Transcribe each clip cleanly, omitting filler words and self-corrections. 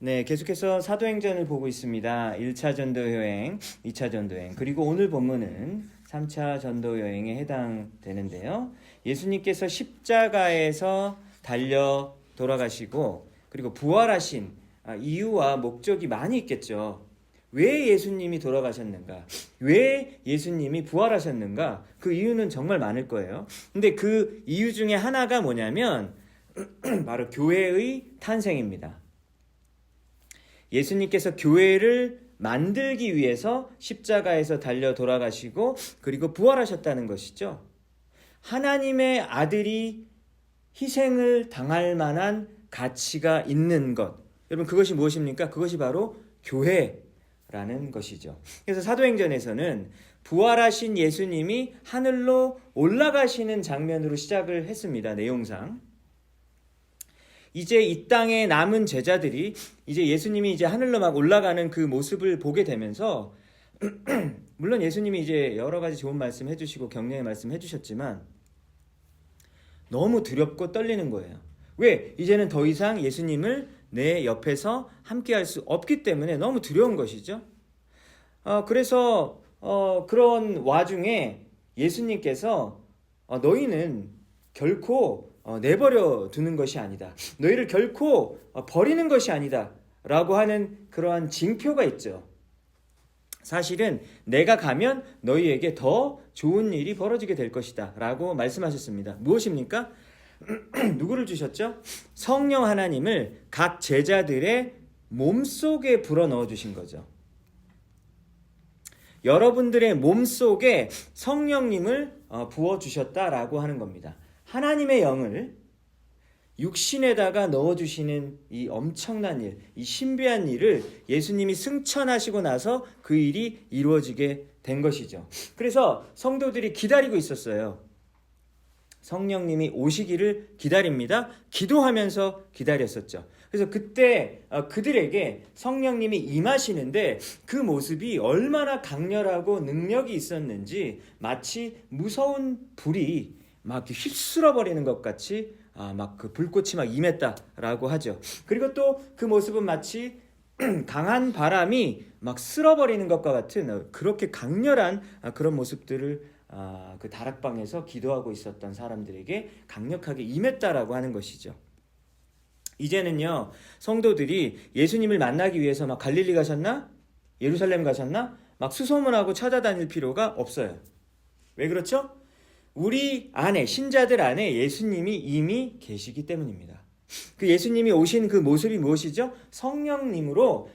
네, 계속해서 사도행전을 보고 있습니다. 1차 전도 여행, 2차 전도 여행, 그리고 오늘 본문은 3차 전도 여행에 해당되는데요. 예수님께서 십자가에서 달려 돌아가시고 그리고 부활하신 이유와 목적이 많이 있겠죠. 왜 예수님이 돌아가셨는가? 왜 예수님이 부활하셨는가? 그 이유는 정말 많을 거예요. 근데 그 이유 중에 하나가 뭐냐면 바로 교회의 탄생입니다. 예수님께서 교회를 만들기 위해서 십자가에서 달려 돌아가시고 그리고 부활하셨다는 것이죠. 하나님의 아들이 희생을 당할 만한 가치가 있는 것. 여러분 그것이 무엇입니까? 그것이 바로 교회라는 것이죠. 그래서 사도행전에서는 부활하신 예수님이 하늘로 올라가시는 장면으로 시작을 했습니다. 내용상. 이제 이 땅에 남은 제자들이 이제 예수님이 이제 하늘로 막 올라가는 그 모습을 보게 되면서 물론 예수님이 이제 여러 가지 좋은 말씀 해주시고 격려의 말씀 해주셨지만 너무 두렵고 떨리는 거예요. 왜? 이제는 더 이상 예수님을 내 옆에서 함께할 수 없기 때문에 너무 두려운 것이죠. 그래서 그런 와중에 예수님께서 너희는 결코 내버려 두는 것이 아니다. 너희를 결코 버리는 것이 아니다. 라고 하는 그러한 징표가 있죠. 사실은 내가 가면 너희에게 더 좋은 일이 벌어지게 될 것이다. 라고 말씀하셨습니다. 무엇입니까? 누구를 주셨죠? 성령 하나님을 각 제자들의 몸속에 불어넣어 주신 거죠. 여러분들의 몸속에 성령님을 부어주셨다라고 하는 겁니다. 하나님의 영을 육신에다가 넣어주시는 이 엄청난 일, 이 신비한 일을 예수님이 승천하시고 나서 그 일이 이루어지게 된 것이죠. 그래서 성도들이 기다리고 있었어요. 성령님이 오시기를 기다립니다. 기도하면서 기다렸었죠. 그래서 그때 그들에게 성령님이 임하시는데 그 모습이 얼마나 강렬하고 능력이 있었는지 마치 무서운 불이 막 휩쓸어 버리는 것 같이 막 그 불꽃이 막 임했다라고 하죠. 그리고 또 그 모습은 마치 강한 바람이 막 쓸어버리는 것과 같은 그렇게 강렬한 그런 모습들을 그 다락방에서 기도하고 있었던 사람들에게 강력하게 임했다라고 하는 것이죠. 이제는요, 성도들이 예수님을 만나기 위해서 막 갈릴리 가셨나? 예루살렘 가셨나? 막 수소문하고 찾아다닐 필요가 없어요. 왜 그렇죠? 우리 안에, 신자들 안에 예수님이 이미 계시기 때문입니다. 그 예수님이 오신 그 모습이 무엇이죠? 성령님으로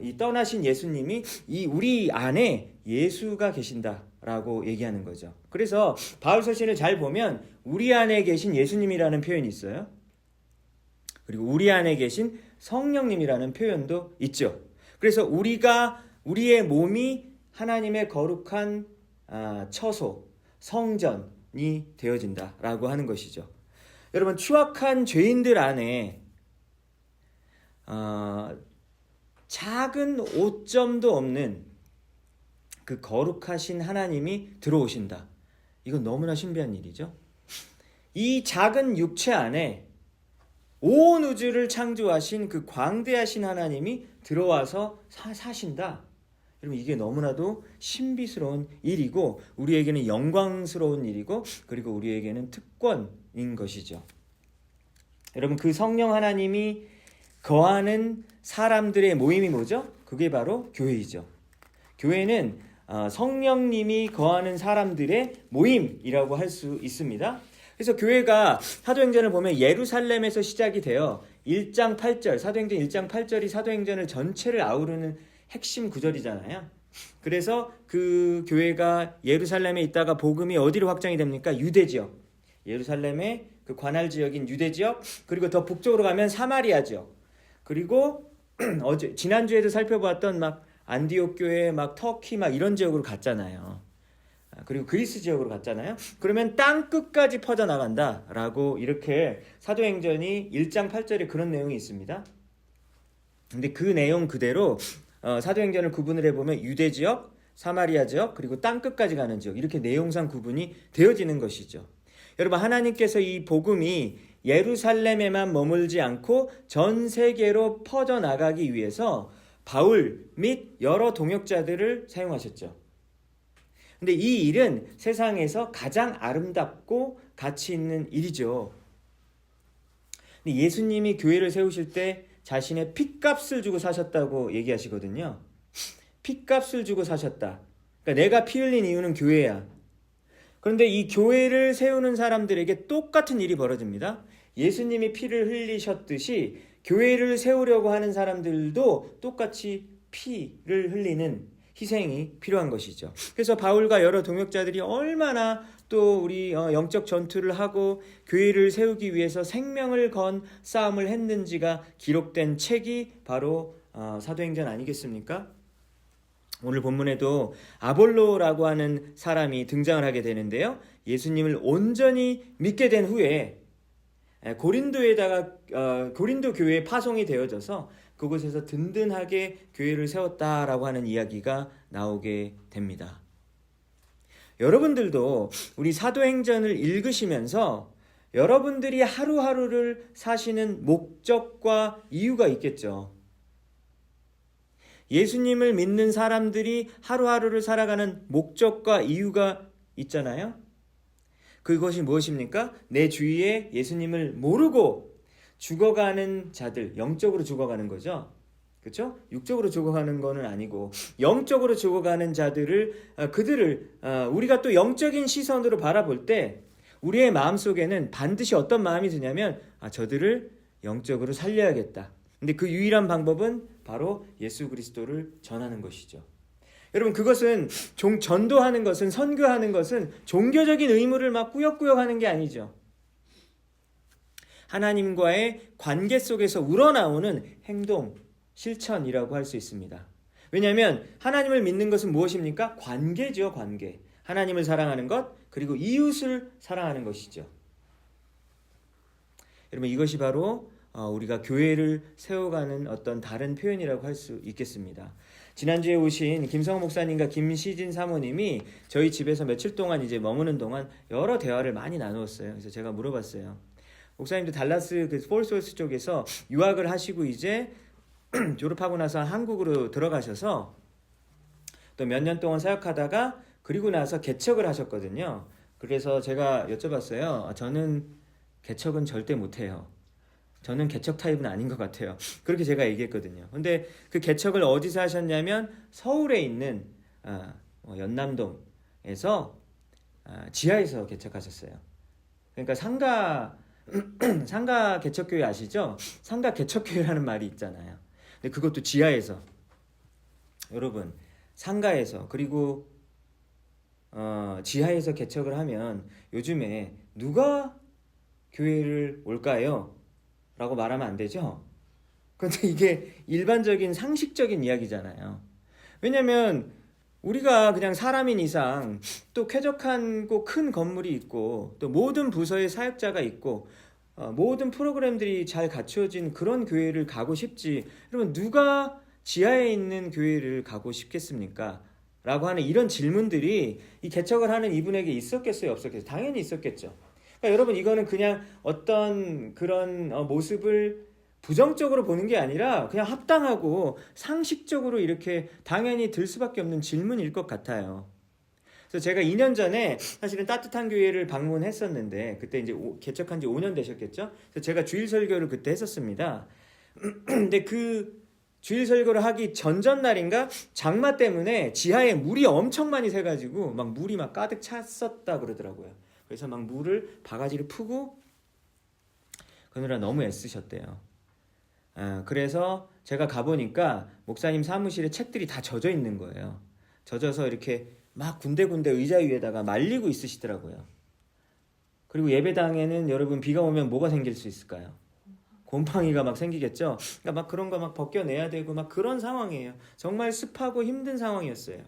이 떠나신 예수님이 이 우리 안에 예수가 계신다라고 얘기하는 거죠. 그래서 바울 서신을 잘 보면 우리 안에 계신 예수님이라는 표현이 있어요. 그리고 우리 안에 계신 성령님이라는 표현도 있죠. 그래서 우리의 몸이 하나님의 거룩한 처소, 성전이 되어진다라고 하는 것이죠. 여러분 추악한 죄인들 안에 작은 오점도 없는 그 거룩하신 하나님이 들어오신다. 이건 너무나 신비한 일이죠. 이 작은 육체 안에 온 우주를 창조하신 그 광대하신 하나님이 들어와서 사신다. 여러분 이게 너무나도 신비스러운 일이고 우리에게는 영광스러운 일이고 그리고 우리에게는 특권인 것이죠. 여러분 그 성령 하나님이 거하는 사람들의 모임이 뭐죠? 그게 바로 교회이죠. 교회는 성령님이 거하는 사람들의 모임이라고 할 수 있습니다. 그래서 교회가 사도행전을 보면 예루살렘에서 시작이 되어 1장 8절, 사도행전 1장 8절이 사도행전을 전체를 아우르는 핵심 구절이잖아요. 그래서 그 교회가 예루살렘에 있다가 복음이 어디로 확장이 됩니까? 유대 지역. 예루살렘의 그 관할 지역인 유대 지역, 그리고 더 북쪽으로 가면 사마리아 지역. 그리고 지난주에도 살펴보았던 막 안디옥 교회, 막 터키 막 이런 지역으로 갔잖아요. 그리고 그리스 지역으로 갔잖아요. 그러면 땅 끝까지 퍼져나간다라고 이렇게 사도행전이 1장 8절에 그런 내용이 있습니다. 근데 그 내용 그대로 사도행전을 구분을 해보면 유대 지역, 사마리아 지역, 그리고 땅 끝까지 가는 지역 이렇게 내용상 구분이 되어지는 것이죠. 여러분 하나님께서 이 복음이 예루살렘에만 머물지 않고 전 세계로 퍼져나가기 위해서 바울 및 여러 동역자들을 사용하셨죠. 근데 이 일은 세상에서 가장 아름답고 가치 있는 일이죠. 근데 예수님이 교회를 세우실 때 자신의 핏값을 주고 사셨다고 얘기하시거든요. 핏값을 주고 사셨다. 그러니까 내가 피 흘린 이유는 교회야. 그런데 이 교회를 세우는 사람들에게 똑같은 일이 벌어집니다. 예수님이 피를 흘리셨듯이 교회를 세우려고 하는 사람들도 똑같이 피를 흘리는 희생이 필요한 것이죠. 그래서 바울과 여러 동역자들이 얼마나 또 우리 영적 전투를 하고 교회를 세우기 위해서 생명을 건 싸움을 했는지가 기록된 책이 바로 사도행전 아니겠습니까? 오늘 본문에도 아볼로라고 하는 사람이 등장을 하게 되는데요. 예수님을 온전히 믿게 된 후에 고린도 교회에 파송이 되어져서 그곳에서 든든하게 교회를 세웠다라고 하는 이야기가 나오게 됩니다. 여러분들도 우리 사도행전을 읽으시면서 여러분들이 하루하루를 사시는 목적과 이유가 있겠죠. 예수님을 믿는 사람들이 하루하루를 살아가는 목적과 이유가 있잖아요. 그것이 무엇입니까? 내 주위에 예수님을 모르고 죽어가는 자들, 영적으로 죽어가는 거죠. 그렇죠? 육적으로 죽어가는 거는 아니고 영적으로 죽어가는 자들을 그들을 우리가 또 영적인 시선으로 바라볼 때 우리의 마음속에는 반드시 어떤 마음이 드냐면 저들을 영적으로 살려야겠다. 근데 그 유일한 방법은 바로 예수 그리스도를 전하는 것이죠. 여러분, 그것은 전도하는 것은, 선교하는 것은 종교적인 의무를 막 꾸역꾸역 하는 게 아니죠. 하나님과의 관계 속에서 우러나오는 행동, 실천이라고 할 수 있습니다. 왜냐하면 하나님을 믿는 것은 무엇입니까? 관계죠, 관계. 하나님을 사랑하는 것, 그리고 이웃을 사랑하는 것이죠. 여러분, 이것이 바로 우리가 교회를 세워가는 어떤 다른 표현이라고 할 수 있겠습니다. 지난주에 오신 김성호 목사님과 김시진 사모님이 저희 집에서 며칠 동안 이제 머무는 동안 여러 대화를 많이 나누었어요. 그래서 제가 물어봤어요. 목사님도 달라스 그 폴스홀스 쪽에서 유학을 하시고 이제 졸업하고 나서 한국으로 들어가셔서 또 몇 년 동안 사역하다가 그리고 나서 개척을 하셨거든요. 그래서 제가 여쭤봤어요. 저는 개척은 절대 못해요. 저는 개척 타입은 아닌 것 같아요. 그렇게 제가 얘기했거든요. 근데 그 개척을 어디서 하셨냐면 서울에 있는 연남동에서 지하에서 개척하셨어요. 그러니까 상가 개척교회 아시죠? 상가 개척교회라는 말이 있잖아요. 근데 그것도 지하에서, 여러분, 상가에서 그리고 지하에서 개척을 하면 요즘에 누가 교회를 올까요? 라고 말하면 안 되죠. 그런데 이게 일반적인 상식적인 이야기잖아요. 왜냐면 우리가 그냥 사람인 이상 또 쾌적하고 큰 건물이 있고 또 모든 부서에 사역자가 있고 모든 프로그램들이 잘 갖추어진 그런 교회를 가고 싶지. 여러분, 누가 지하에 있는 교회를 가고 싶겠습니까? 라고 하는 이런 질문들이 이 개척을 하는 이분에게 있었겠어요? 없었겠어요? 당연히 있었겠죠. 그러니까 여러분, 이거는 그냥 어떤 그런 모습을 부정적으로 보는 게 아니라 그냥 합당하고 상식적으로 이렇게 당연히 들 수밖에 없는 질문일 것 같아요. 그래서 제가 2년 전에 사실은 따뜻한 교회를 방문했었는데 그때 이제 개척한 지 5년 되셨겠죠? 그래서 제가 주일 설교를 그때 했었습니다. 근데 그 주일 설교를 하기 전날인가 장마 때문에 지하에 물이 엄청 많이 새가지고 막 물이 막 가득 찼었다 그러더라고요. 그래서 막 물을 바가지를 푸고 그느라 너무 애쓰셨대요. 그래서 제가 가보니까 목사님 사무실에 책들이 다 젖어 있는 거예요. 젖어서 이렇게 막 군데군데 의자 위에다가 말리고 있으시더라고요. 그리고 예배당에는 여러분 비가 오면 뭐가 생길 수 있을까요? 곰팡이가 막 생기겠죠. 그러니까 막 그런 거 막 벗겨내야 되고 막 그런 상황이에요. 정말 습하고 힘든 상황이었어요.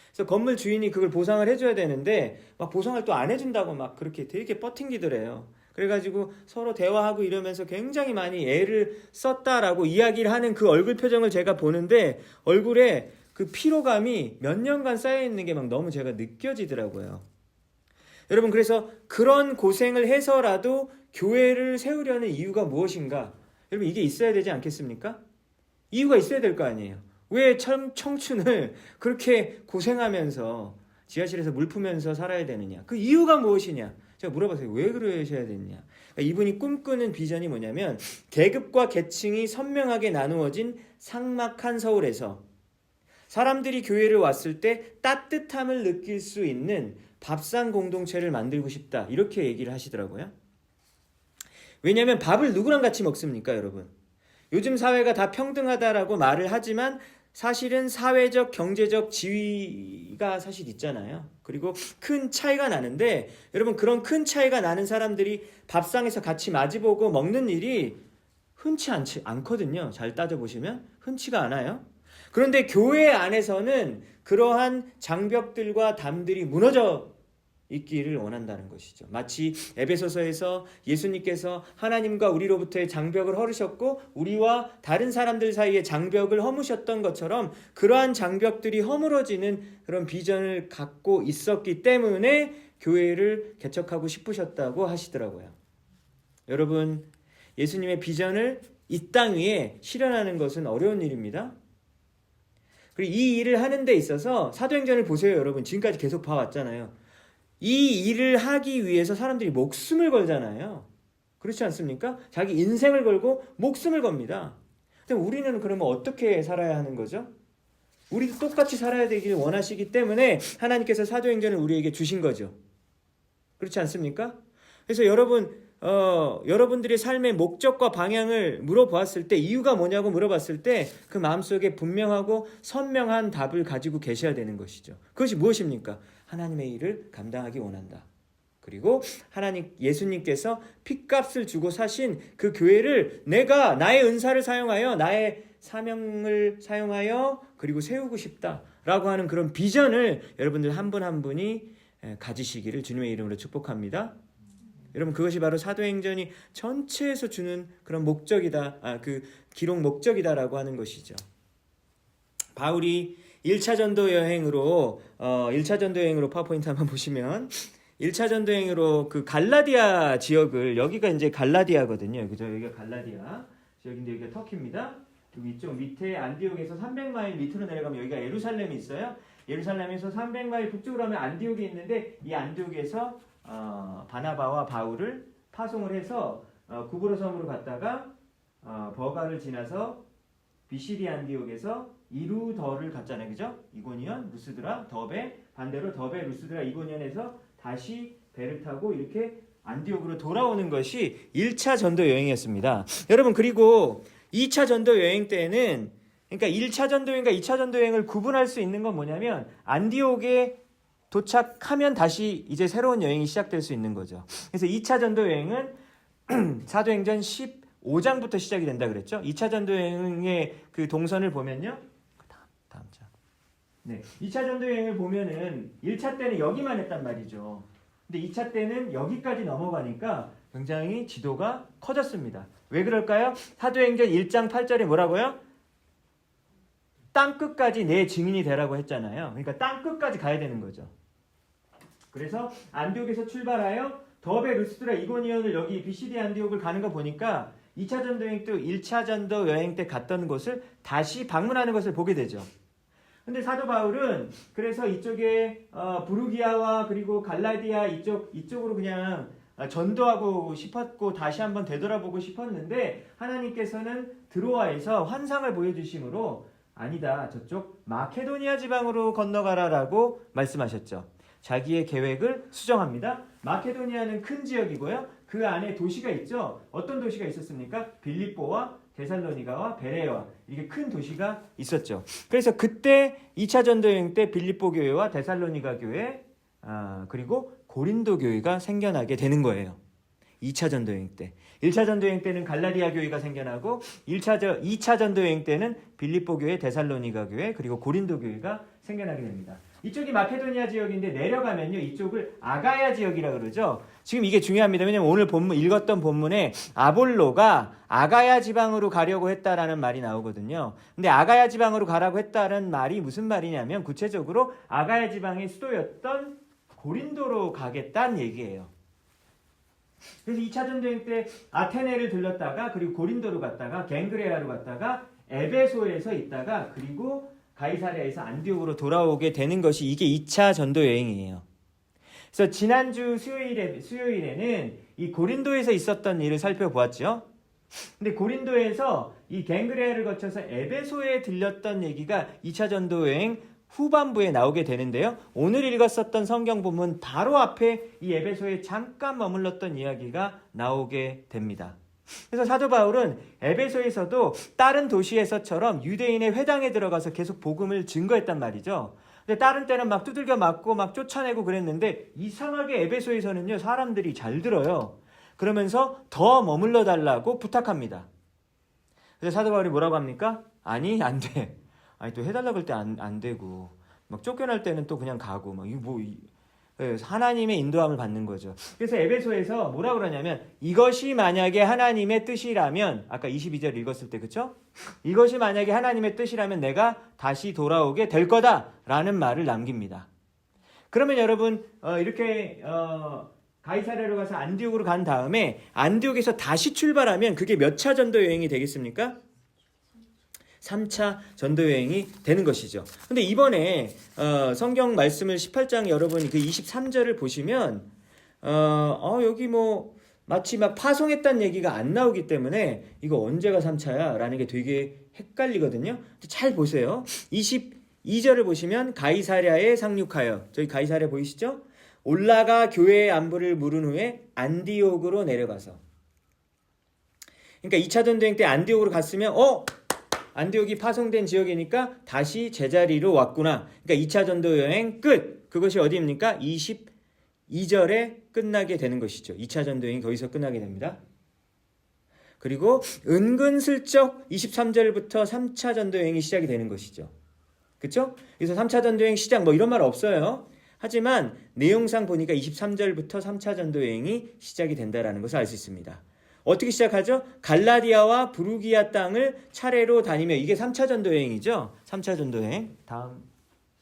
그래서 건물 주인이 그걸 보상을 해줘야 되는데 막 보상을 또 안 해준다고 막 그렇게 되게 뻗팅기더래요. 그래가지고 서로 대화하고 이러면서 굉장히 많이 애를 썼다라고 이야기를 하는 그 얼굴 표정을 제가 보는데 얼굴에 그 피로감이 몇 년간 쌓여있는 게 막 너무 제가 느껴지더라고요. 여러분, 그래서 그런 고생을 해서라도 교회를 세우려는 이유가 무엇인가? 여러분, 이게 있어야 되지 않겠습니까? 이유가 있어야 될 거 아니에요. 왜 청춘을 그렇게 고생하면서 지하실에서 물 푸면서 살아야 되느냐? 그 이유가 무엇이냐? 제가 물어봤어요. 왜 그러셔야 되느냐? 그러니까 이분이 꿈꾸는 비전이 뭐냐면 계급과 계층이 선명하게 나누어진 삭막한 서울에서 사람들이 교회를 왔을 때 따뜻함을 느낄 수 있는 밥상 공동체를 만들고 싶다. 이렇게 얘기를 하시더라고요. 왜냐하면 밥을 누구랑 같이 먹습니까, 여러분? 요즘 사회가 다 평등하다라고 말을 하지만 사실은 사회적, 경제적 지위가 사실 있잖아요. 그리고 큰 차이가 나는데 여러분, 그런 큰 차이가 나는 사람들이 밥상에서 같이 마주보고 먹는 일이 흔치 않거든요. 잘 따져보시면 흔치가 않아요. 그런데 교회 안에서는 그러한 장벽들과 담들이 무너져 있기를 원한다는 것이죠. 마치 에베소서에서 예수님께서 하나님과 우리로부터의 장벽을 허르셨고 우리와 다른 사람들 사이의 장벽을 허무셨던 것처럼 그러한 장벽들이 허물어지는 그런 비전을 갖고 있었기 때문에 교회를 개척하고 싶으셨다고 하시더라고요. 여러분, 예수님의 비전을 이 땅 위에 실현하는 것은 어려운 일입니다. 그리고 이 일을 하는 데 있어서 사도행전을 보세요, 여러분. 지금까지 계속 봐왔잖아요. 이 일을 하기 위해서 사람들이 목숨을 걸잖아요. 그렇지 않습니까? 자기 인생을 걸고 목숨을 겁니다. 근데 우리는 그러면 어떻게 살아야 하는 거죠? 우리도 똑같이 살아야 되길 원하시기 때문에 하나님께서 사도행전을 우리에게 주신 거죠. 그렇지 않습니까? 그래서 여러분들의 삶의 목적과 방향을 물어보았을 때, 이유가 뭐냐고 물어봤을 때 그 마음속에 분명하고 선명한 답을 가지고 계셔야 되는 것이죠. 그것이 무엇입니까? 하나님의 일을 감당하기 원한다. 그리고 예수님께서 핏값을 주고 사신 그 교회를 내가 나의 은사를 사용하여 나의 사명을 사용하여 그리고 세우고 싶다라고 하는 그런 비전을 여러분들 한 분 한 분이 가지시기를 주님의 이름으로 축복합니다. 여러분, 그것이 바로 사도행전이 전체에서 주는 그런 목적이다, 그 기록 목적이다라고 하는 것이죠. 바울이 1차 전도 여행으로 파워포인트 한번 보시면 1차 전도 여행으로 그 갈라디아 지역을, 여기가 이제 갈라디아거든요. 그죠? 여기가 갈라디아 지역인데 여기가 터키입니다. 그리고 이쪽 밑에 안디옥에서 300마일 밑으로 내려가면 여기가 예루살렘이 있어요. 예루살렘에서 300마일 북쪽으로 가면 안디옥이 있는데 이 안디옥에서 바나바와 바울을 파송을 해서 구브로 섬으로 갔다가 버가를 지나서 비시디 안디옥에서 이루더를 갔잖아요. 그죠? 이고니온, 루스드라, 더베, 반대로 더베, 루스드라, 이고니온에서 다시 배를 타고 이렇게 안디옥으로 돌아오는 것이 1차 전도 여행이었습니다. 여러분, 그리고 2차 전도 여행 때는, 그러니까 1차 전도 여행과 2차 전도 여행을 구분할 수 있는 건 뭐냐면 안디옥에 도착하면 다시 이제 새로운 여행이 시작될 수 있는 거죠. 그래서 2차 전도 여행은 사도행전 15장부터 시작이 된다 그랬죠. 2차 전도 여행의 그 동선을 보면요. 다음 장. 네. 2차 전도 여행을 보면은 1차 때는 여기만 했단 말이죠. 근데 2차 때는 여기까지 넘어가니까 굉장히 지도가 커졌습니다. 왜 그럴까요? 사도행전 1장 8절에 뭐라고요? 땅끝까지 내 증인이 되라고 했잖아요. 그러니까 땅끝까지 가야 되는 거죠. 그래서 안디옥에서 출발하여 더베, 루스드라, 이고니온을 여기 비시디 안디옥을 가는 거 보니까 2차 전도 여행 때 1차 전도 여행 때 갔던 곳을 다시 방문하는 것을 보게 되죠. 근데 사도 바울은 그래서 이쪽에 부르기아와 그리고 갈라디아 이쪽으로 그냥 전도하고 싶었고 다시 한번 되돌아보고 싶었는데 하나님께서는 드로아에서 환상을 보여주심으로 아니다, 저쪽 마케도니아 지방으로 건너가라라고 말씀하셨죠. 자기의 계획을 수정합니다. 마케도니아는 큰 지역이고요. 그 안에 도시가 있죠. 어떤 도시가 있었습니까? 빌립보와 데살로니가와 베레와, 이게 큰 도시가 있었죠. 그래서 그때 2차 전도 여행 때 빌립보 교회와 데살로니가 교회, 그리고 고린도 교회가 생겨나게 되는 거예요. 2차 전도 여행 때. 1차 전도 여행 때는 갈라디아 교회가 생겨나고 2차 전도 여행 때는 빌립보 교회, 데살로니가 교회, 그리고 고린도 교회가 생겨나게 됩니다. 이쪽이 마케도니아 지역인데 내려가면요, 이쪽을 아가야 지역이라고 그러죠. 지금 이게 중요합니다. 왜냐면 오늘 읽었던 본문에 아볼로가 아가야 지방으로 가려고 했다라는 말이 나오거든요. 근데 아가야 지방으로 가라고 했다는 말이 무슨 말이냐면 구체적으로 아가야 지방의 수도였던 고린도로 가겠다는 얘기예요. 그래서 2차 전도여행 때 아테네를 들렀다가 그리고 고린도로 갔다가 갱그레아로 갔다가 에베소에서 있다가 그리고 가이사랴에서 안디옥으로 돌아오게 되는 것이 이게 2차 전도 여행이에요. 그래서 지난주 수요일에는 이 고린도에서 있었던 일을 살펴보았죠. 근데 고린도에서 이 갱그레아를 거쳐서 에베소에 들렸던 얘기가 2차 전도 여행 후반부에 나오게 되는데요. 오늘 읽었었던 성경 본문 바로 앞에 이 에베소에 잠깐 머물렀던 이야기가 나오게 됩니다. 그래서 사도 바울은 에베소에서도 다른 도시에서처럼 유대인의 회당에 들어가서 계속 복음을 증거했단 말이죠. 근데 다른 때는 막 두들겨 맞고 막 쫓아내고 그랬는데 이상하게 에베소에서는요 사람들이 잘 들어요. 그러면서 더 머물러 달라고 부탁합니다. 그래서 사도 바울이 뭐라고 합니까? 아니 안 돼. 아니 또 해달라고 할 때 안 되고 막 쫓겨날 때는 또 그냥 가고 막 이거 뭐 하나님의 인도함을 받는 거죠. 그래서 에베소에서 뭐라 그러냐면 이것이 만약에 하나님의 뜻이라면 아까 22절 읽었을 때 그쵸? 이것이 만약에 하나님의 뜻이라면 내가 다시 돌아오게 될 거다라는 말을 남깁니다. 그러면 여러분 이렇게 가이사랴로 가서 안디옥으로 간 다음에 안디옥에서 다시 출발하면 그게 몇 차 전도 여행이 되겠습니까? 3차 전도여행이 되는 것이죠. 근데 이번에 성경 말씀을 18장 여러분이 그 23절을 보시면 여기 뭐 마치 막 파송했다는 얘기가 안 나오기 때문에 이거 언제가 3차야? 라는 게 되게 헷갈리거든요. 잘 보세요. 22절을 보시면 가이사랴에 상륙하여 저희 가이사랴 보이시죠? 올라가 교회의 안부를 물은 후에 안디옥으로 내려가서 그러니까 2차 전도여행 때 안디옥으로 갔으면 안디옥이 파송된 지역이니까 다시 제자리로 왔구나. 그러니까 2차 전도 여행 끝. 그것이 어디입니까? 22절에 끝나게 되는 것이죠. 2차 전도 여행이 거기서 끝나게 됩니다. 그리고 은근슬쩍 23절부터 3차 전도 여행이 시작이 되는 것이죠. 그렇죠? 그래서 3차 전도 여행 시작 뭐 이런 말 없어요. 하지만 내용상 보니까 23절부터 3차 전도 여행이 시작이 된다라는 것을 알 수 있습니다. 어떻게 시작하죠? 갈라디아와 부르기아 땅을 차례로 다니며 이게 3차 전도 여행이죠. 3차 전도 여행. 다음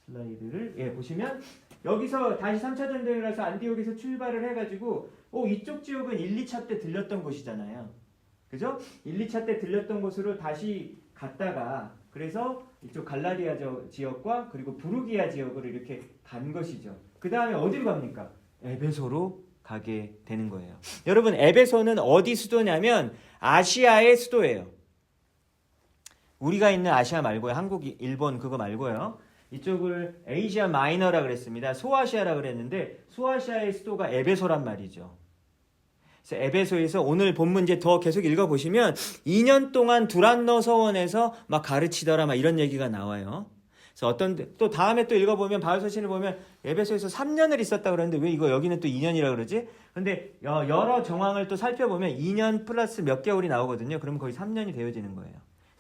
슬라이드를 보시면 여기서 다시 3차 전도 여행이라서 안디옥에서 출발을 해가지고 이쪽 지역은 1, 2차 때 들렸던 곳이잖아요. 그죠? 1, 2차 때 들렸던 곳으로 다시 갔다가 그래서 이쪽 갈라디아 지역과 그리고 부르기아 지역으로 이렇게 간 것이죠. 그 다음에 어디로 갑니까? 에베소로 가게 되는 거예요. 여러분 에베소는 어디 수도냐면 아시아의 수도예요. 우리가 있는 아시아 말고요. 한국, 일본 그거 말고요. 이쪽을 에이시아 마이너라 그랬습니다. 소아시아라 그랬는데 소아시아의 수도가 에베소란 말이죠. 그래서 에베소에서 오늘 본문 이제 더 계속 읽어보시면 2년 동안 두란노 서원에서 막 가르치더라 막 이런 얘기가 나와요. 그래서 또 다음에 또 읽어보면 바울 서신을 보면 에베소에서 3년을 있었다 그러는데 왜 이거 여기는 또 2년이라 그러지? 근데 여러 정황을 또 살펴보면 2년 플러스 몇 개월이 나오거든요. 그러면 거의 3년이 되어지는 거예요.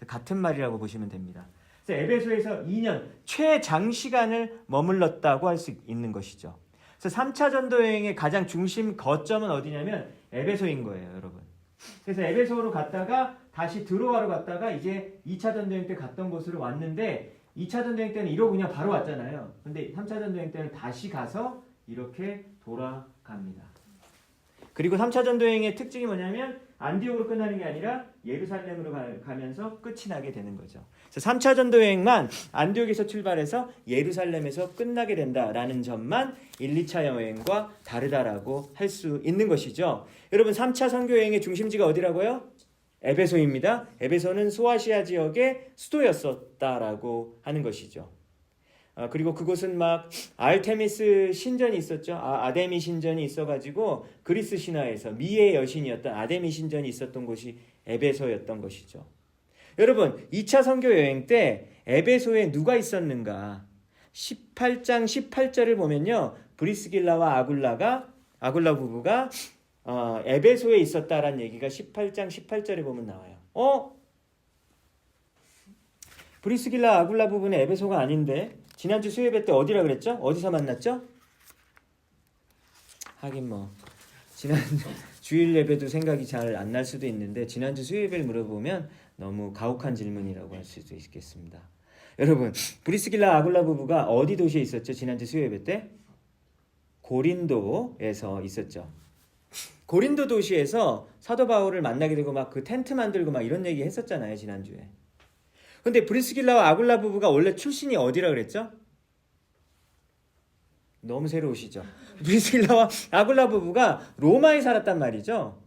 같은 말이라고 보시면 됩니다. 그래서 에베소에서 2년 최장시간을 머물렀다고 할 수 있는 것이죠. 그래서 3차 전도 여행의 가장 중심 거점은 어디냐면 에베소인 거예요, 여러분. 그래서 에베소로 갔다가 다시 드로아로 갔다가 이제 2차 전도 여행 때 갔던 곳으로 왔는데 2차 전도 여행 때는 이러고 그냥 바로 왔잖아요. 근데 3차 전도 여행 때는 다시 가서 이렇게 돌아갑니다. 그리고 3차 전도 여행의 특징이 뭐냐면 안디옥으로 끝나는 게 아니라 예루살렘으로 가면서 끝이 나게 되는 거죠. 그래서 3차 전도 여행만 안디옥에서 출발해서 예루살렘에서 끝나게 된다라는 점만 1, 2차 여행과 다르다라고 할 수 있는 것이죠. 여러분 3차 선교 여행의 중심지가 어디라고요? 에베소입니다. 에베소는 소아시아 지역의 수도였었다라고 하는 것이죠. 그리고 그곳은 막 아르테미스 신전이 있었죠. 아데미 신전이 있어가지고 그리스 신화에서 미의 여신이었던 아데미 신전이 있었던 곳이 에베소였던 것이죠. 여러분 2차 선교 여행 때 에베소에 누가 있었는가? 18장 18절을 보면요. 브리스길라와 아굴라 부부가 에베소에 있었다라는 얘기가 18장 18절에 보면 나와요. 브리스길라 아굴라 부부는 에베소가 아닌데 지난주 수요예배 때 어디라 그랬죠? 어디서 만났죠? 하긴 뭐 지난주 주일 예배도 생각이 잘 안 날 수도 있는데 지난주 수요예배를 물어보면 너무 가혹한 질문이라고 할 수도 있겠습니다. 여러분 브리스길라 아굴라 부부가 어디 도시에 있었죠? 지난주 수요예배 때? 고린도에서 있었죠. 고린도 도시에서 사도 바울을 만나게 되고 막 그 텐트 만들고 막 이런 얘기 했었잖아요, 지난주에. 근데 브리스길라와 아굴라 부부가 원래 출신이 어디라 그랬죠? 너무 새로우시죠? 브리스길라와 아굴라 부부가 로마에 살았단 말이죠.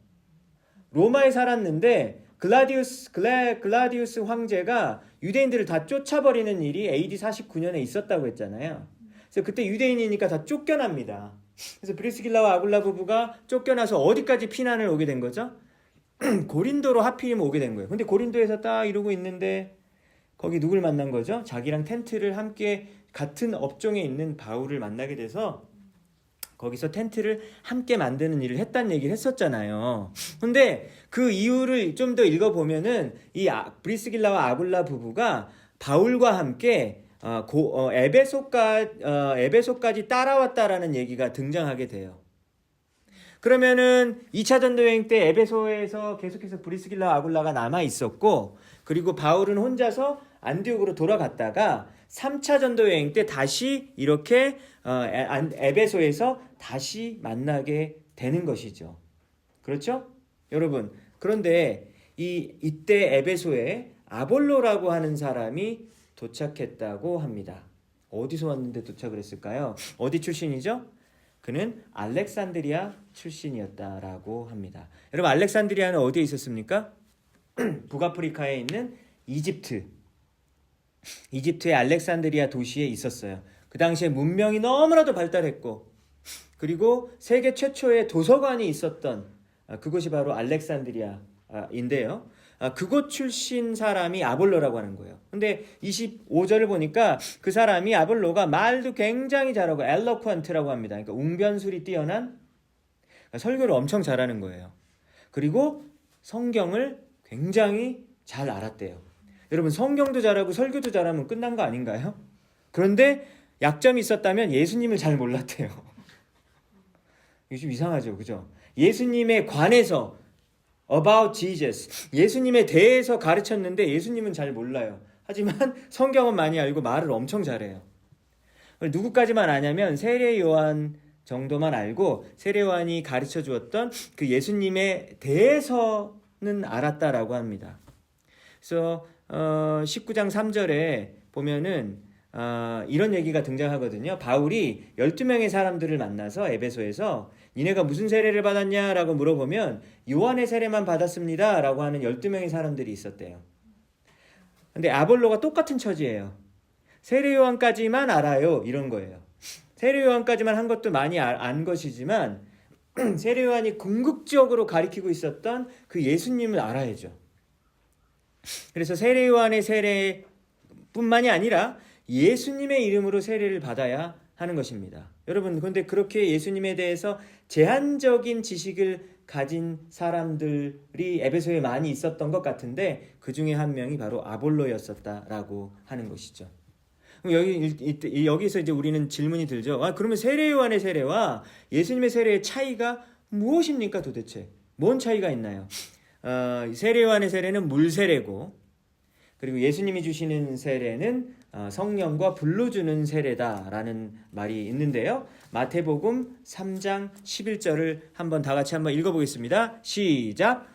로마에 살았는데 글라디우스 황제가 유대인들을 다 쫓아버리는 일이 AD 49년에 있었다고 했잖아요. 그래서 그때 유대인이니까 다 쫓겨납니다. 그래서 브리스길라와 아굴라 부부가 쫓겨나서 어디까지 피난을 오게 된 거죠? 고린도로 하필이면 오게 된 거예요. 근데 고린도에서 딱 이러고 있는데 거기 누굴 만난 거죠? 자기랑 텐트를 함께 같은 업종에 있는 바울을 만나게 돼서 거기서 텐트를 함께 만드는 일을 했다는 얘기를 했었잖아요. 근데 그 이유를 좀 더 읽어보면은 이 브리스길라와 아굴라 부부가 바울과 함께 에베소까지 따라왔다라는 얘기가 등장하게 돼요. 그러면은 2차 전도여행 때 에베소에서 계속해서 브리스길라와 아굴라가 남아 있었고, 그리고 바울은 혼자서 안디옥으로 돌아갔다가 3차 전도여행 때 다시 이렇게 에베소에서 다시 만나게 되는 것이죠. 그렇죠? 여러분, 그런데 이때 에베소에 아볼로라고 하는 사람이 도착했다고 합니다. 어디서 왔는데 도착을 했을까요? 어디 출신이죠? 그는 알렉산드리아 출신이었다라고 합니다. 여러분, 알렉산드리아는 어디에 있었습니까? 북아프리카에 있는 이집트의 알렉산드리아 도시에 있었어요. 그 당시에 문명이 너무나도 발달했고, 그리고 세계 최초의 도서관이 있었던 그곳이 바로 알렉산드리아인데요. 그곳 출신 사람이 아볼로라고 하는 거예요. 근데 25절을 보니까 그 사람이 아볼로가 말도 굉장히 잘하고 엘로퀀트라고 합니다. 그러니까 웅변술이 뛰어난, 설교를 엄청 잘하는 거예요. 그리고 성경을 굉장히 잘 알았대요. 여러분, 성경도 잘하고 설교도 잘하면 끝난 거 아닌가요? 그런데 약점이 있었다면 예수님을 잘 몰랐대요. 이게 좀 이상하죠, 그죠? 예수님에 관해서 about Jesus, 예수님에 대해서 가르쳤는데 예수님은 잘 몰라요. 하지만 성경은 많이 알고 말을 엄청 잘해요. 누구까지만 아냐면 세례 요한 정도만 알고 세례 요한이 가르쳐 주었던 그 예수님에 대해서는 알았다라고 합니다. 그래서 19장 3절에 보면은 이런 얘기가 등장하거든요. 바울이 12명의 사람들을 만나서 에베소에서 니네가 무슨 세례를 받았냐라고 물어보면 요한의 세례만 받았습니다 라고 하는 12명의 사람들이 있었대요. 근데 아볼로가 똑같은 처지예요. 세례 요한까지만 알아요, 이런 거예요. 세례 요한까지만 한 것도 많이 안 것이지만 세례 요한이 궁극적으로 가리키고 있었던 그 예수님을 알아야죠. 그래서 세례 요한의 세례뿐만이 아니라 예수님의 이름으로 세례를 받아야 하는 것입니다. 여러분, 그런데 그렇게 예수님에 대해서 제한적인 지식을 가진 사람들이 에베소에 많이 있었던 것 같은데 그 중에 한 명이 바로 아볼로였었다라고 하는 것이죠. 여기서 이제 우리는 질문이 들죠. 그러면 세례 요한의 세례와 예수님의 세례의 차이가 무엇입니까 도대체? 뭔 차이가 있나요? 세례 요한의 세례는 물 세례고, 그리고 예수님이 주시는 세례는 성령과 불로 주는 세례다라는 말이 있는데요. 마태복음 3장 11절을 한번 다 같이 한번 읽어보겠습니다. 시작.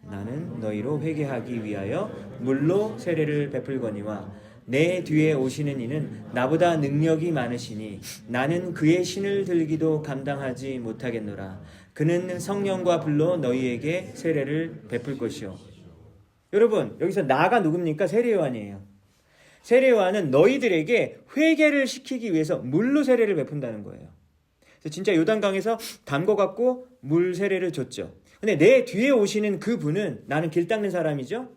나는 너희로 회개하기 위하여 물로 세례를 베풀거니와 내 뒤에 오시는 이는 나보다 능력이 많으시니 나는 그의 신을 들기도 감당하지 못하겠노라. 그는 성령과 불로 너희에게 세례를 베풀 것이요. 여러분, 여기서 나가 누굽니까? 세례 요한이에요. 세례 요한은 너희들에게 회개를 시키기 위해서 물로 세례를 베푼다는 거예요. 그래서 진짜 요단강에서 담궈갖고 물 세례를 줬죠. 근데 내 뒤에 오시는 그 분은, 나는 길 닦는 사람이죠.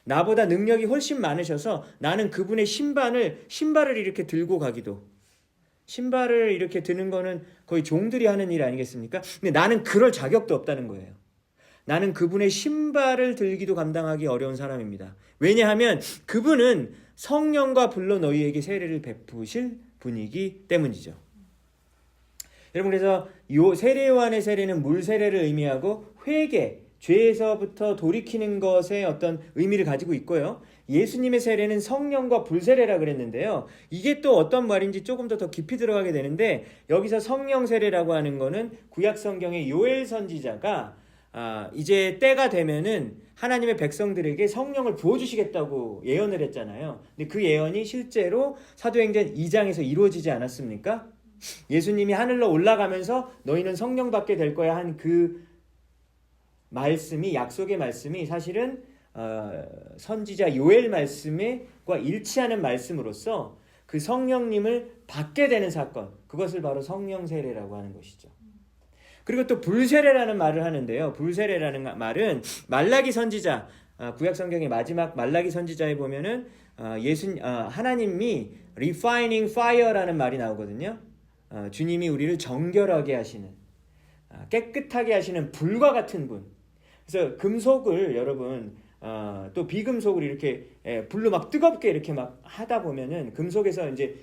나보다 능력이 훨씬 많으셔서 나는 그분의 신발을 이렇게 들고 가기도, 신발을 이렇게 드는 거는 거의 종들이 하는 일 아니겠습니까? 근데 나는 그럴 자격도 없다는 거예요. 나는 그분의 신발을 들기도 감당하기 어려운 사람입니다. 왜냐하면 그분은 성령과 불로 너희에게 세례를 베푸실 분이기 때문이죠. 여러분, 그래서 세례 요한의 세례는 물 세례를 의미하고 회개, 죄에서부터 돌이키는 것에 어떤 의미를 가지고 있고요. 예수님의 세례는 성령과 불세례라 그랬는데요. 이게 또 어떤 말인지 조금 더 깊이 들어가게 되는데, 여기서 성령 세례라고 하는 거는 구약 성경의 요엘 선지자가 이제 때가 되면은 하나님의 백성들에게 성령을 부어주시겠다고 예언을 했잖아요. 근데 그 예언이 실제로 사도행전 2장에서 이루어지지 않았습니까? 예수님이 하늘로 올라가면서 너희는 성령 받게 될 거야 한 그 말씀이, 약속의 말씀이 사실은 선지자 요엘 말씀과 일치하는 말씀으로서 그 성령님을 받게 되는 사건, 그것을 바로 성령 세례라고 하는 것이죠. 그리고 또 불세례라는 말을 하는데요. 불세례라는 말은 말라기 선지자, 구약 성경의 마지막 말라기 선지자에 보면은 하나님이 refining fire라는 말이 나오거든요. 주님이 우리를 정결하게 하시는, 깨끗하게 하시는 불과 같은 분. 그래서 금속을 여러분 또 비금속을 이렇게 불로 막 뜨겁게 이렇게 막 하다 보면은 금속에서 이제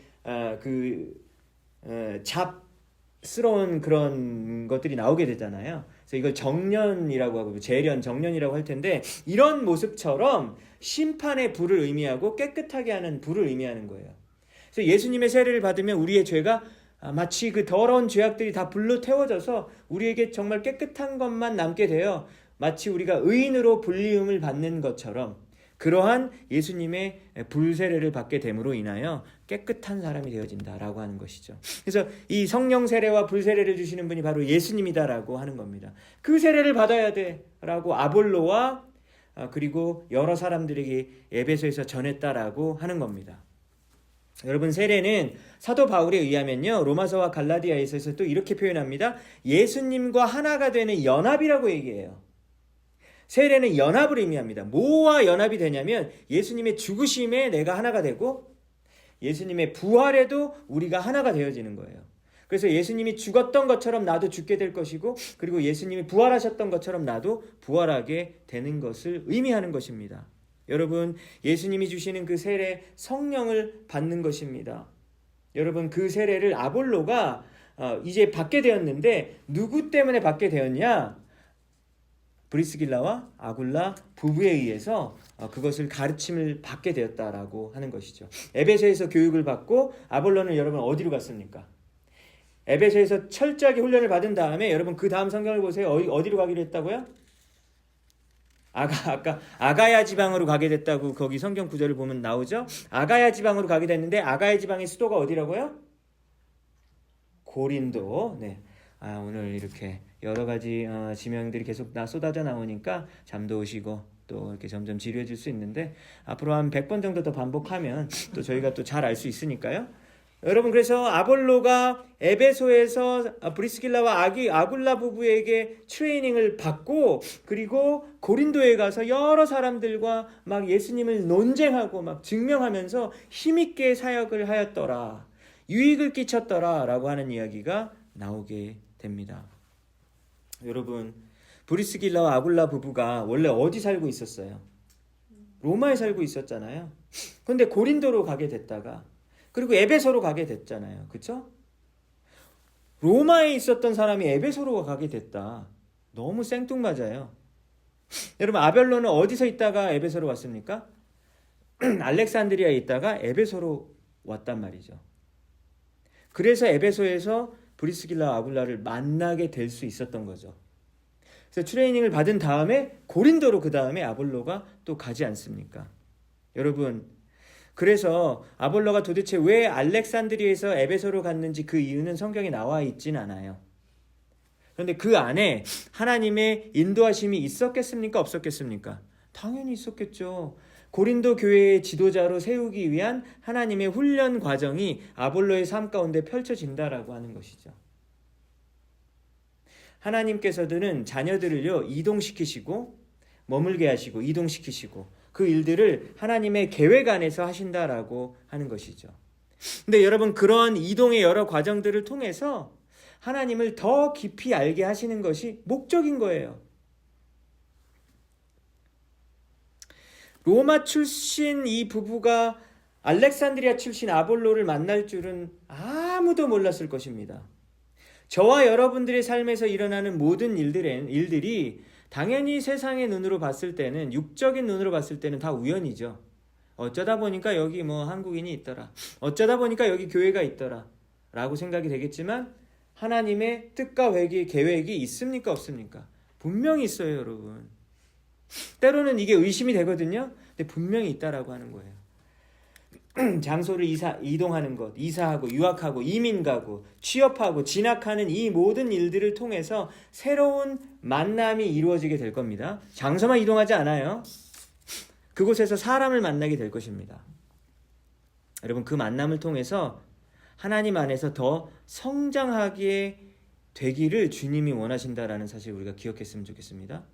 잡스러운 그런 것들이 나오게 되잖아요. 그래서 이걸 정련이라고 하고 재련, 정련이라고 할 텐데, 이런 모습처럼 심판의 불을 의미하고 깨끗하게 하는 불을 의미하는 거예요. 그래서 예수님의 세례를 받으면 우리의 죄가 마치 그 더러운 죄악들이 다 불로 태워져서 우리에게 정말 깨끗한 것만 남게 되어 마치 우리가 의인으로 불리움을 받는 것처럼, 그러한 예수님의 불세례를 받게 됨으로 인하여 깨끗한 사람이 되어진다라고 하는 것이죠. 그래서 이 성령 세례와 불세례를 주시는 분이 바로 예수님이다라고 하는 겁니다. 그 세례를 받아야 돼라고 아볼로와 그리고 여러 사람들에게 에베소에서 전했다라고 하는 겁니다. 여러분, 세례는 사도 바울에 의하면요, 로마서와 갈라디아에서 또 이렇게 표현합니다. 예수님과 하나가 되는 연합이라고 얘기해요. 세례는 연합을 의미합니다. 뭐와 연합이 되냐면 예수님의 죽으심에 내가 하나가 되고 예수님의 부활에도 우리가 하나가 되어지는 거예요. 그래서 예수님이 죽었던 것처럼 나도 죽게 될 것이고, 그리고 예수님이 부활하셨던 것처럼 나도 부활하게 되는 것을 의미하는 것입니다. 여러분, 예수님이 주시는 그 세례, 성령을 받는 것입니다. 여러분, 그 세례를 아볼로가 이제 받게 되었는데 누구 때문에 받게 되었냐? 브리스길라와 아굴라 부부에 의해서 그것을 가르침을 받게 되었다라고 하는 것이죠. 에베소에서 교육을 받고 아볼로는 여러분 어디로 갔습니까? 에베소에서 철저하게 훈련을 받은 다음에 여러분 그 다음 성경을 보세요. 어디로 가기로 했다고요? 아까 아가야 지방으로 가게 됐다고 거기 성경 구절을 보면 나오죠. 아가야 지방으로 가게 됐는데 아가야 지방의 수도가 어디라고요? 고린도. 네. 오늘 이렇게 여러 가지 지명들이 계속 쏟아져 나오니까 잠도 오시고 또 이렇게 점점 지루해질 수 있는데, 앞으로 한 100번 정도 더 반복하면 또 저희가 또 잘 알 수 있으니까요. 여러분, 그래서 아볼로가 에베소에서 브리스길라와 아굴라 부부에게 트레이닝을 받고, 그리고 고린도에 가서 여러 사람들과 막 예수님을 논쟁하고 막 증명하면서 힘있게 사역을 하였더라, 유익을 끼쳤더라 라고 하는 이야기가 나오게 됩니다. 여러분, 브리스길라와 아굴라 부부가 원래 어디 살고 있었어요? 로마에 살고 있었잖아요. 그런데 고린도로 가게 됐다가 그리고 에베소로 가게 됐잖아요. 그렇죠? 로마에 있었던 사람이 에베소로 가게 됐다. 너무 생뚱맞아요. 여러분, 아벨로는 어디서 있다가 에베소로 왔습니까? 알렉산드리아에 있다가 에베소로 왔단 말이죠. 그래서 에베소에서 브리스길라 아굴라를 만나게 될 수 있었던 거죠. 그래서 트레이닝을 받은 다음에 고린도로 그 다음에 아볼로가 또 가지 않습니까? 여러분, 그래서 아볼로가 도대체 왜 알렉산드리아에서 에베소로 갔는지 그 이유는 성경에 나와 있진 않아요. 그런데 그 안에 하나님의 인도하심이 있었겠습니까? 없었겠습니까? 당연히 있었겠죠. 고린도 교회의 지도자로 세우기 위한 하나님의 훈련 과정이 아볼로의 삶 가운데 펼쳐진다라고 하는 것이죠. 하나님께서는 자녀들을요, 이동시키시고 머물게 하시고 이동시키시고 그 일들을 하나님의 계획 안에서 하신다라고 하는 것이죠. 근데 여러분, 그런 이동의 여러 과정들을 통해서 하나님을 더 깊이 알게 하시는 것이 목적인 거예요. 로마 출신 이 부부가 알렉산드리아 출신 아볼로를 만날 줄은 아무도 몰랐을 것입니다. 저와 여러분들의 삶에서 일어나는 모든 일들이 당연히 세상의 눈으로 봤을 때는, 육적인 눈으로 봤을 때는 다 우연이죠. 어쩌다 보니까 여기 뭐 한국인이 있더라, 어쩌다 보니까 여기 교회가 있더라 라고 생각이 되겠지만, 하나님의 뜻과 계획이 있습니까 없습니까? 분명히 있어요, 여러분. 때로는 이게 의심이 되거든요. 근데 분명히 있다라고 하는 거예요. 장소를 이동하는 것, 이사하고 유학하고 이민 가고 취업하고 진학하는 이 모든 일들을 통해서 새로운 만남이 이루어지게 될 겁니다. 장소만 이동하지 않아요. 그곳에서 사람을 만나게 될 것입니다. 여러분, 그 만남을 통해서 하나님 안에서 더 성장하게 되기를 주님이 원하신다라는 사실 우리가 기억했으면 좋겠습니다.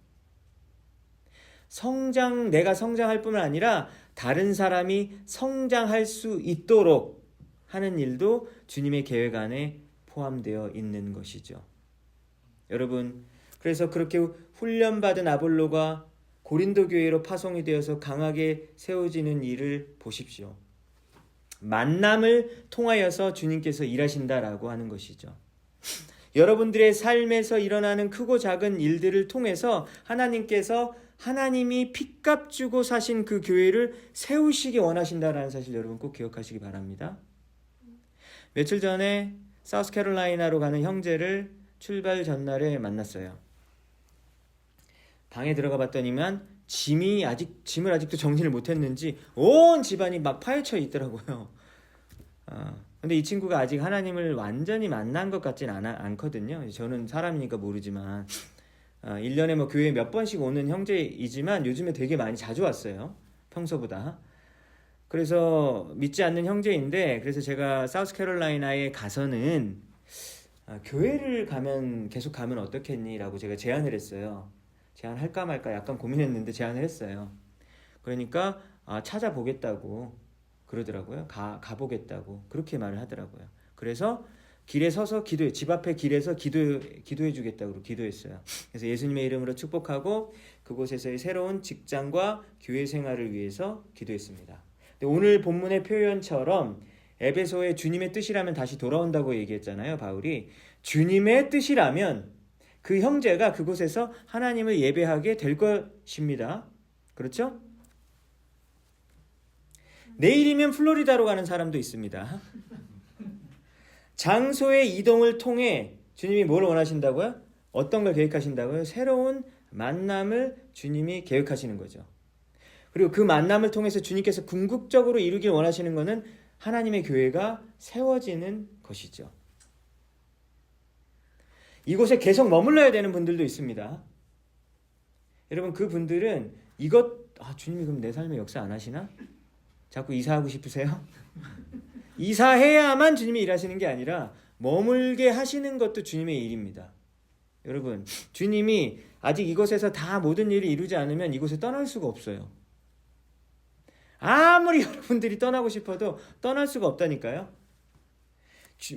내가 성장할 뿐만 아니라 다른 사람이 성장할 수 있도록 하는 일도 주님의 계획 안에 포함되어 있는 것이죠. 여러분, 그래서 그렇게 훈련받은 아볼로가 고린도 교회로 파송이 되어서 강하게 세워지는 일을 보십시오. 만남을 통하여서 주님께서 일하신다라고 하는 것이죠. 여러분들의 삶에서 일어나는 크고 작은 일들을 통해서 하나님께서 하나님이 핏값 주고 사신 그 교회를 세우시기 원하신다라는 사실 여러분 꼭 기억하시기 바랍니다. 며칠 전에 사우스캐롤라이나로 가는 형제를 출발 전날에 만났어요. 방에 들어가 봤더니만 짐을 아직도 정리를 못했는지 온 집안이 막 파헤쳐 있더라고요. 근데 이 친구가 아직 하나님을 완전히 만난 것 같진 않거든요. 저는 사람이니까 모르지만 1년에 뭐 교회 몇 번씩 오는 형제이지만 요즘에 되게 많이 자주 왔어요. 평소보다. 그래서 믿지 않는 형제인데, 그래서 제가 사우스캐롤라이나에 가서는 교회를 계속 가면 어떻겠니? 라고 제가 제안을 했어요. 제안할까 말까 약간 고민했는데 제안을 했어요. 그러니까 찾아보겠다고 그러더라고요. 가보겠다고 그렇게 말을 하더라고요. 그래서 길에 서서 집 앞에 길에서 기도해 주겠다고 기도했어요. 그래서 예수님의 이름으로 축복하고 그곳에서의 새로운 직장과 교회 생활을 위해서 기도했습니다. 근데 오늘 본문의 표현처럼 에베소에 주님의 뜻이라면 다시 돌아온다고 얘기했잖아요, 바울이. 주님의 뜻이라면 그 형제가 그곳에서 하나님을 예배하게 될 것입니다. 그렇죠? 내일이면 플로리다로 가는 사람도 있습니다. 장소의 이동을 통해 주님이 뭘 원하신다고요? 어떤 걸 계획하신다고요? 새로운 만남을 주님이 계획하시는 거죠. 그리고 그 만남을 통해서 주님께서 궁극적으로 이루길 원하시는 것은 하나님의 교회가 세워지는 것이죠. 이곳에 계속 머물러야 되는 분들도 있습니다. 여러분, 그 분들은 주님이 그럼 내 삶에 역사 안 하시나? 자꾸 이사하고 싶으세요? 이사해야만 주님이 일하시는 게 아니라 머물게 하시는 것도 주님의 일입니다. 여러분, 주님이 아직 이곳에서 다 모든 일을 이루지 않으면 이곳에 떠날 수가 없어요. 아무리 여러분들이 떠나고 싶어도 떠날 수가 없다니까요.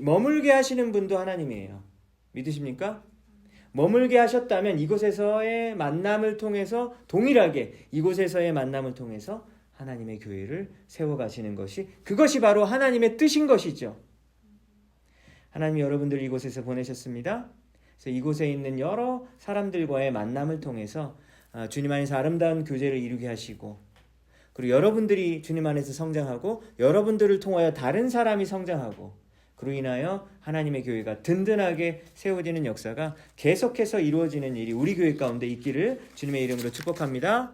머물게 하시는 분도 하나님이에요. 믿으십니까? 머물게 하셨다면 이곳에서의 만남을 통해서 동일하게 이곳에서의 만남을 통해서 하나님의 교회를 세워가시는 그것이 바로 하나님의 뜻인 것이죠. 하나님이 여러분들 이곳에서 보내셨습니다. 그래서 이곳에 있는 여러 사람들과의 만남을 통해서 주님 안에서 아름다운 교제를 이루게 하시고, 그리고 여러분들이 주님 안에서 성장하고 여러분들을 통하여 다른 사람이 성장하고, 그로 인하여 하나님의 교회가 든든하게 세워지는 역사가 계속해서 이루어지는 일이 우리 교회 가운데 있기를 주님의 이름으로 축복합니다.